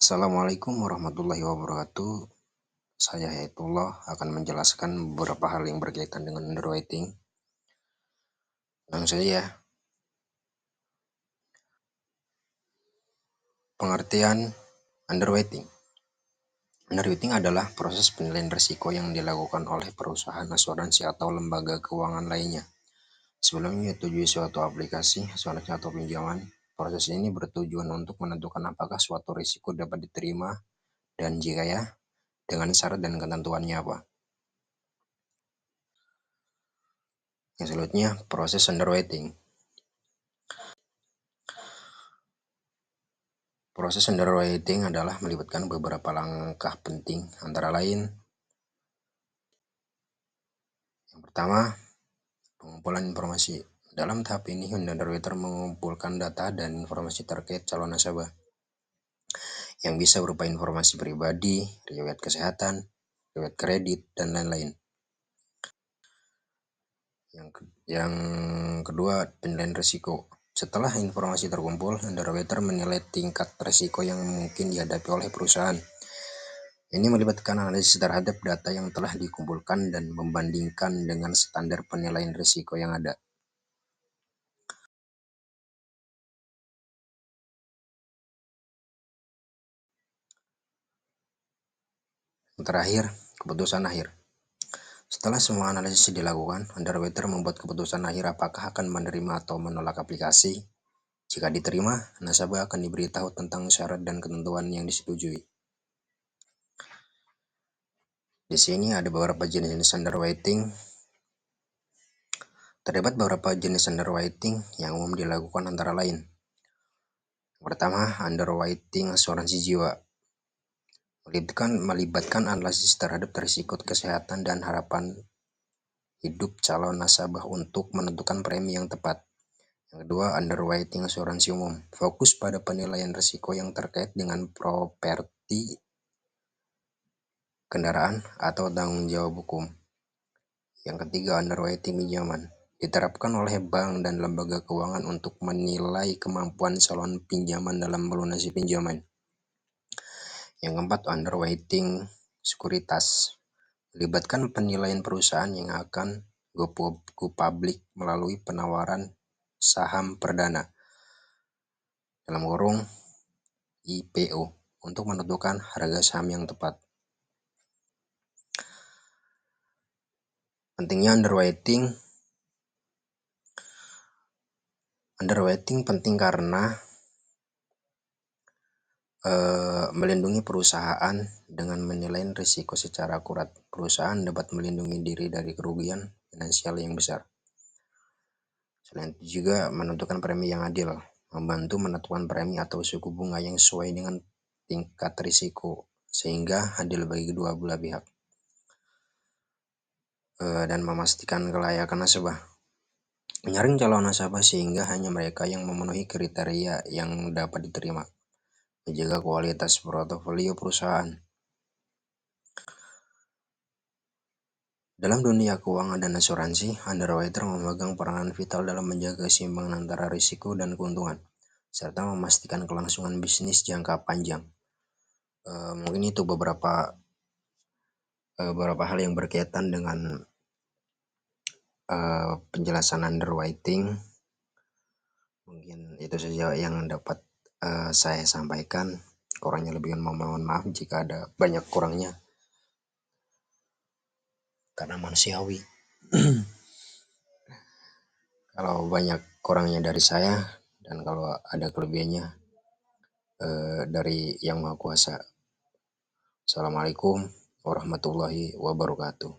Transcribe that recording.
Assalamualaikum warahmatullahi wabarakatuh. Saya Haitullah akan menjelaskan beberapa hal yang berkaitan dengan underwriting. Langsung saja. Pengertian underwriting. Underwriting adalah proses penilaian risiko yang dilakukan oleh perusahaan asuransi atau lembaga keuangan lainnya sebelum menyetujui suatu aplikasi asuransi atau pinjaman. Proses ini bertujuan untuk menentukan apakah suatu risiko dapat diterima dan jika ya, dengan syarat dan ketentuannya apa. Yang selanjutnya, proses underwriting. Proses underwriting adalah melibatkan beberapa langkah penting, antara lain yang pertama, pengumpulan informasi. Dalam tahap ini, underwriter mengumpulkan data dan informasi terkait calon nasabah yang bisa berupa informasi pribadi, riwayat kesehatan, riwayat kredit, dan lain-lain. Yang kedua, penilaian risiko. Setelah informasi terkumpul, underwriter menilai tingkat risiko yang mungkin dihadapi oleh perusahaan. Ini melibatkan analisis terhadap data yang telah dikumpulkan dan membandingkan dengan standar penilaian risiko yang ada. Yang terakhir, keputusan akhir. Setelah semua analisis dilakukan, underwriter membuat keputusan akhir apakah akan menerima atau menolak aplikasi. Jika diterima, nasabah akan diberitahu tentang syarat dan ketentuan yang disetujui. Di sini ada beberapa jenis underwriting. Terdapat beberapa jenis underwriting yang umum dilakukan antara lain. Yang pertama, underwriting asuransi jiwa. Melibatkan analisis terhadap risiko kesehatan dan harapan hidup calon nasabah untuk menentukan premi yang tepat. Yang kedua, underwriting asuransi umum. Fokus pada penilaian risiko yang terkait dengan properti, kendaraan, atau tanggung jawab hukum. Yang ketiga, underwriting pinjaman. Diterapkan oleh bank dan lembaga keuangan untuk menilai kemampuan calon pinjaman dalam melunasi pinjaman. Yang keempat, underwriting sekuritas. Melibatkan penilaian perusahaan yang akan go public melalui penawaran saham perdana (IPO) untuk menentukan harga saham yang tepat. Pentingnya underwriting penting karena melindungi perusahaan dengan menilai risiko secara akurat. Perusahaan dapat melindungi diri dari kerugian finansial yang besar. Selain itu juga menentukan premi yang adil, membantu menentukan premi atau suku bunga yang sesuai dengan tingkat risiko sehingga adil bagi kedua belah pihak, dan memastikan kelayakan nasabah. Menyaring calon nasabah sehingga hanya mereka yang memenuhi kriteria yang dapat diterima. Menjaga kualitas portofolio perusahaan. Dalam dunia keuangan dan asuransi, underwriter memegang peranan vital dalam menjaga keseimbangan antara risiko dan keuntungan, serta memastikan kelangsungan bisnis jangka panjang. Mungkin itu beberapa hal yang berkaitan dengan penjelasan underwriting. Mungkin itu saja yang dapat saya sampaikan. Kurangnya lebih mohon maaf jika ada banyak kurangnya, karena manusiawi. Kalau banyak kurangnya dari saya, dan kalau ada kelebihannya dari Yang Maha Kuasa. Assalamualaikum warahmatullahi wabarakatuh.